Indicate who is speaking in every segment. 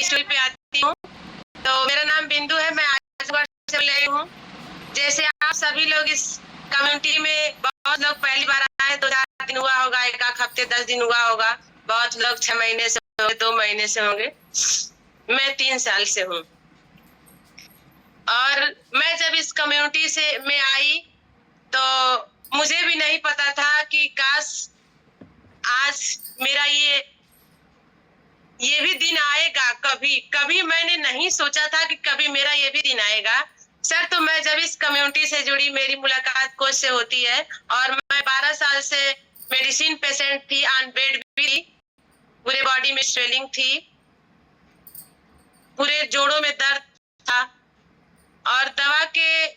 Speaker 1: Story पे आती हूँ। तो मेरा नाम बिंदु है, मैं आजमगढ़ से बोल रही हूँ। जैसे आप सभी लोग इस कम्युनिटी में बहुत लोग पहली बार आए, तो 4 दिन हुआ होगा, 1 हफ्ते 10 दिन हुआ होगा, बहुत लोग 6 महीने से होंगे, 2 महीने से होंगे। मैं 3 साल से हूँ। और मैं जब इस कम्युनिटी से में आई तो मुझे भी नहीं पता था कि काश आज मेरा ये भी दिन आएगा। कभी मैंने नहीं सोचा था कि कभी मेरा ये भी दिन आएगा सर। तो मैं जब इस कम्युनिटी से जुड़ी, मेरी मुलाकात कोच से होती है, और मैं 12 साल से मेडिसिन पेशेंट थी, ऑन बेड भी, पूरे बॉडी में स्वेलिंग थी, पूरे जोड़ों में दर्द था, और दवा के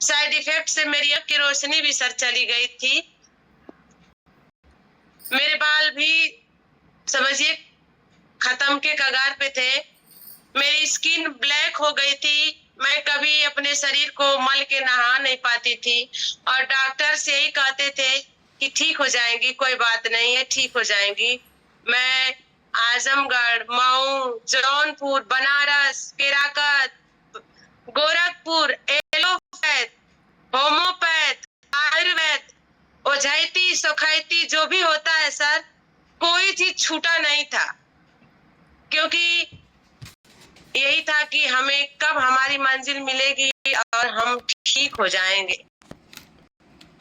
Speaker 1: साइड इफेक्ट से मेरी आंख की रोशनी भी सर चली गई थी। मेरे बाल भी समझिए खत्म के कगार पे थे। मेरी स्किन ब्लैक हो गई थी। मैं कभी अपने शरीर को मल के नहा नहीं पाती थी, और डॉक्टर से यही कहते थे कि ठीक हो जाएंगी, कोई बात नहीं है, ठीक हो जाएंगी। मैं आजमगढ़, मऊ, जौनपुर, बनारस, केराकत, गोरखपुर, एलोपैथ, होम्योपैथ, आयुर्वेद, ओझैती, सोखैती, जो भी होता है सर, कोई चीज छूटा नहीं था, क्योंकि यही था कि हमें कब हमारी मंजिल मिलेगी और हम ठीक हो जाएंगे।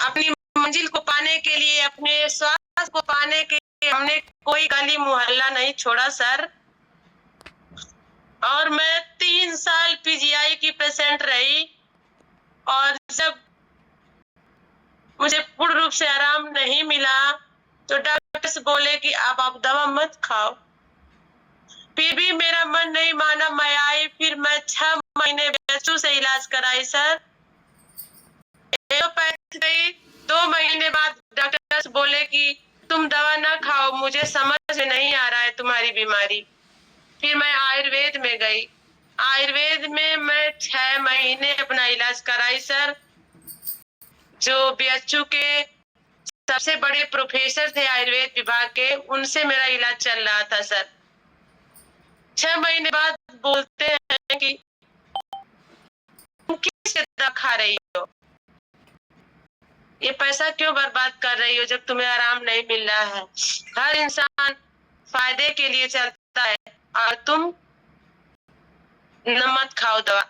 Speaker 1: अपनी मंजिल को पाने के लिए, अपने स्वास्थ्य को पाने के लिए हमने कोई गली मोहल्ला नहीं छोड़ा सर। और मैं 3 साल पीजीआई की पेशेंट रही, और जब मुझे पूर्ण रूप से आराम नहीं मिला तो डॉक्टर बोले कि आप दवा मत खाओ। फिर भी मेरा मन नहीं माना, मैं आई। फिर मैं 6 महीने BHU से इलाज कराई सर। एलोपैथ गई, 2 महीने बाद डॉक्टर बोले कि तुम दवा ना खाओ, मुझे समझ में नहीं आ रहा है तुम्हारी बीमारी। फिर मैं आयुर्वेद में गई। आयुर्वेद में मैं 6 महीने अपना इलाज कराई सर। जो BHU के सबसे बड़े प्रोफेसर थे आयुर्वेद विभाग के, उनसे मेरा इलाज चल रहा था सर। 6 महीने बाद बोलते हैं कि तुम किस दवा खा रही हो, ये पैसा क्यों बर्बाद कर रही हो जब तुम्हें आराम नहीं मिल रहा है। हर इंसान फायदे के लिए चलता है, और तुम मत खाओ दवा।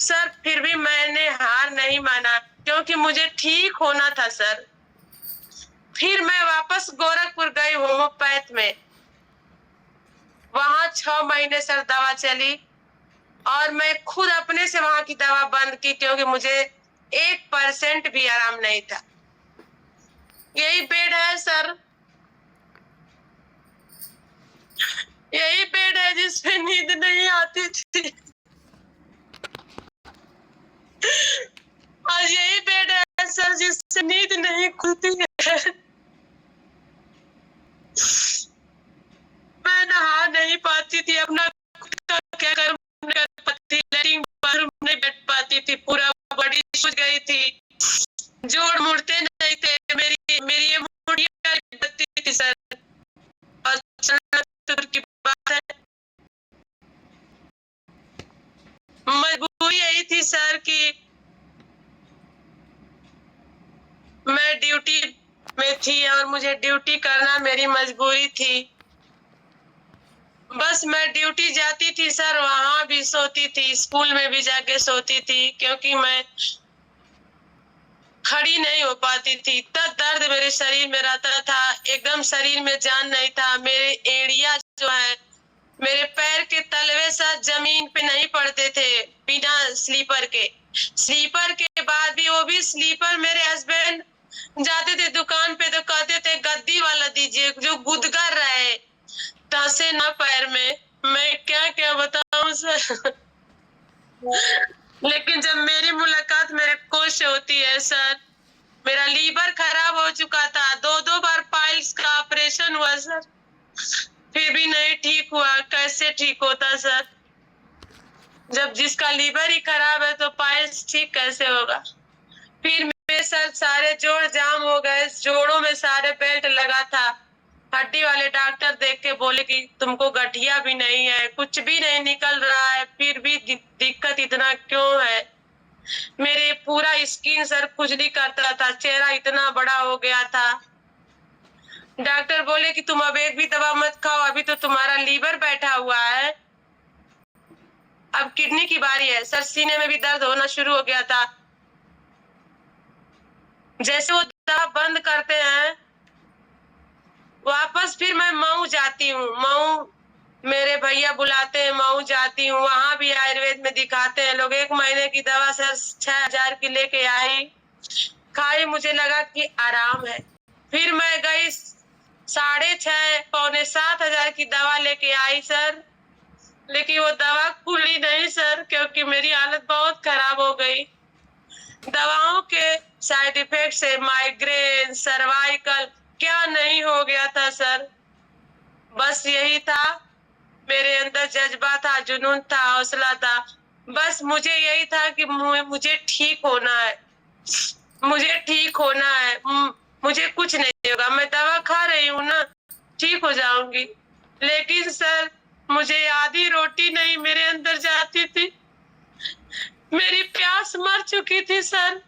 Speaker 1: सर फिर भी मैंने हार नहीं माना, क्योंकि मुझे ठीक होना था सर। फिर मैं वापस गोरखपुर गई होम्योपैथ में। वहां 6 महीने सर दवा चली, और मैं खुद अपने से वहां की दवा बंद की, क्योंकि मुझे 1% भी आराम नहीं था। यही बेड है सर, यही बेड है जिसपे नींद नहीं आती थी। आज यही बेड है सर जिससे नींद नहीं खुलती है। मैं नहा नहीं पाती थी, अपना क्या कर पाती, लैट्रिन बाथरूम नहीं बैठ पाती थी, पूरा बॉडी सूज गई थी, जोड़ मुड़ते नहीं थे, मेरी ये मुड़ियां बत्ती थी सर। और की बात है, मजबूरी यही थी सर कि मैं ड्यूटी में थी, और मुझे ड्यूटी करना मेरी मजबूरी थी। बस मैं ड्यूटी जाती थी सर, वहां भी सोती थी, स्कूल में भी जाके सोती थी, क्योंकि मैं खड़ी नहीं हो पाती थी। इतना दर्द मेरे शरीर में रहता था, एकदम शरीर में जान नहीं था। मेरे एड़िया जो है, मेरे पैर के तलवे सर जमीन पे नहीं पड़ते थे बिना स्लीपर के। स्लीपर के बाद भी, वो भी स्लीपर, मेरे हस्बैंड जाते थे दुकान पे तो कहते थे गद्दी वाला दीजिए जो गुदगर रहे, धंसे ना पैर में। मैं क्या क्या बताऊं सर। लेकिन जब मेरी मुलाकात मेरे कोच से होती है सर, मेरा लीवर खराब हो चुका था, 2 बार पाइल्स का ऑपरेशन हुआ सर, फिर भी नहीं ठीक हुआ। कैसे ठीक होता सर, जब जिसका लीवर ही खराब है तो पाइल्स ठीक कैसे होगा। फिर मेरे सर सारे जोड़ जाम हो गए, जोड़ों में सारे बेल्ट लगा था, हड्डी वाले डॉक्टर देख के बोले कि तुमको गठिया भी नहीं है, कुछ भी नहीं निकल रहा है, फिर भी दिक्कत इतना क्यों है। मेरे पूरा स्किन सर खुजली करता था, चेहरा इतना बड़ा हो गया था। डॉक्टर बोले कि तुम अब एक भी दवा मत खाओ, अभी तो तुम्हारा लीवर बैठा हुआ है, अब किडनी की बारी है। सर सीने में भी दर्द होना शुरू हो गया था। जैसे वो दवा बंद करते हैं, वापस फिर मैं मऊ जाती हूँ। मऊ मेरे भैया बुलाते हैं, मऊ जाती हूँ, वहां भी आयुर्वेद में दिखाते हैं लोग। 1 महीने की दवा सर 6,000 की लेके आई, खाई, मुझे लगा कि आराम है। फिर मैं गई 6,500 पौने 7,000 की दवा लेके आई सर, लेकिन वो दवा खुली नहीं सर, क्योंकि मेरी हालत बहुत खराब हो गई। दवाओं के साइड इफेक्ट से माइग्रेन, सर्वाइकल क्या नहीं हो गया था सर। बस यही था, मेरे अंदर जज्बा था, जुनून था, हौसला था। बस मुझे यही था कि मुझे ठीक होना है, मुझे ठीक होना है, मुझे कुछ नहीं होगा, मैं दवा खा रही हूँ ना, ठीक हो जाऊंगी। लेकिन सर मुझे आधी रोटी नहीं मेरे अंदर जाती थी, मेरी प्यास मर चुकी थी सर,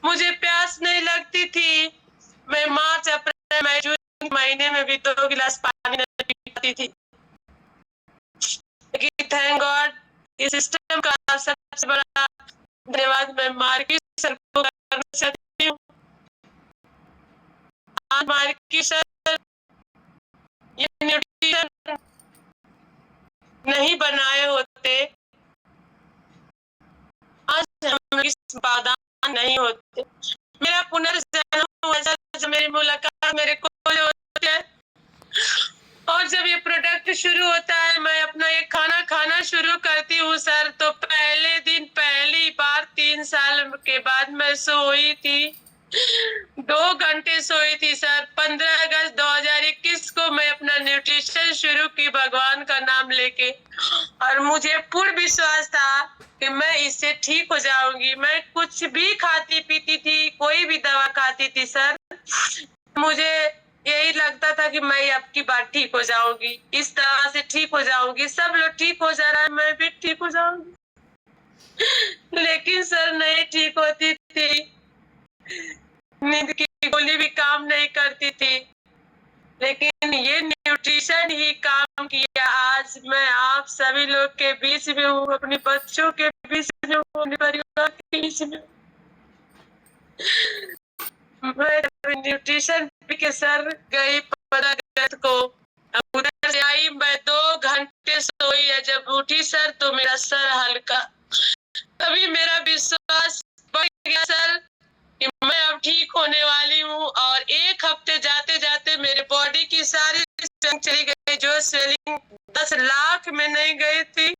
Speaker 1: मुझे प्यास नहीं लगती थी। मैं मार्च, अप्रैल, मई, जून महीने में भी 2 गिलास पानी नहीं पीती थी। लेकिन थैंक गॉड, इस सिस्टम का सबसे बड़ा धन्यवाद मैं मार्की सर को करना चाहती हूँ। मार्की सर ये न्यूट्रिशन नहीं बनाए होते, आज हम इस बादाम नहीं होते। मेरा पुनर्जन्म हुआ जब मेरी मुलाकात मेरे को होती है, और जब ये प्रोडक्ट शुरू होता है, मैं अपना ये खाना खाना शुरू करती हूँ सर, तो पहले दिन पहली बार 3 साल के बाद मैं सोई थी, 2 घंटे सोई थी सर। 15 अगस्त 2021 को मैं अपना न्यूट्रिशन शुरू की भगवान का नाम लेके, और मुझे पूर्ण विश्वास था कि मैं इससे ठीक हो जाऊंगी। मैं कुछ भी खाती पीती थी, कोई भी दवा खाती थी सर, मुझे यही लगता था कि मैं अब की बार ठीक हो जाऊंगी, इस तरह से ठीक हो जाऊंगी, सब लोग ठीक हो जा रहा है, मैं भी ठीक हो जाऊंगी। लेकिन सर नहीं ठीक होती थी, नींद की गोली भी काम नहीं करती थी, लेकिन ये न्यूट्रिशन ही काम किया। आज मैं आप सभी लोग के बीच में हूँ, अपने बच्चों के बीच में हूँ, अपने परिवार के बीच में। मैं न्यूट्रिशन के सर गई 15 अगस्त को, उधर से आई, मैं 2 घंटे सोई है, जब उठी सर तो मेरा सर हल्का, तभी मेरा विश्वास बढ़ गया सर कि मैं अब ठीक होने वाली हूँ। और 1 हफ्ते जाते जाते मेरे बॉडी की सारी चली गई, जो स्वेलिंग 10 लाख में नहीं गई थी,